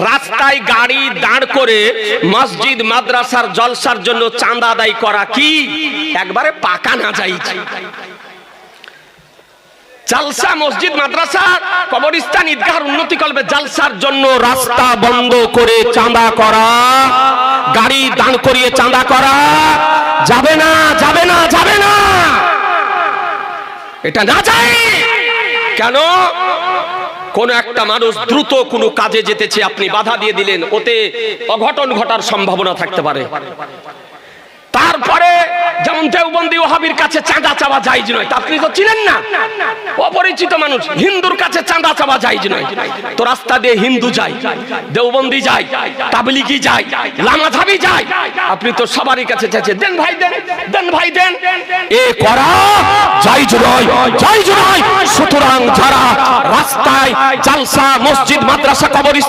রাস্তায় গাড়ি দাঁড় করে মসজিদ মাদ্রাসার জলসার জন্য চাঁদা আদায় করা কি একবারে পাকা না যাইছে। জালসা মসজিদ মাদ্রাসা কবরস্থান ঈদগাহর উন্নতি করবে, জালসার জন্য রাস্তা বন্ধ করে চাঁদা করা, গাড়ি দাঁড় করিয়ে চাঁদা করা যাবে না, যাবে না, যাবে না, এটা না যায়। কেন? কোন একটা মানুষ দ্রুত কোনো কাজে যেতেছে, আপনি বাধা দিয়ে দিলেন, ওতে অঘটন ঘটার সম্ভাবনা থাকতে পারে। তারপরে যেমন দেওবন্দি ওহাবির কাছে চাঁদা চাওয়া জায়েজ নয়, তা আপনি তো চিনেন না, অপরিচিত মানুষ। হিন্দুর কাছে চাঁদা চাওয়া জায়েজ নয়, তো রাস্তা দিয়ে হিন্দু যায়, দেওবন্দি যায়, তাবলিগি যায়, লামাঝাবি যায়, আপনি তো সবারই কাছে চাইছেন দেন ভাই দেন, দেন ভাই দেন, এ করা জায়েজ নয়, জায়েজ নয়। সুতরাং যারা রাস্তায় জালসা মসজিদ মাদ্রাসা কবরস্থান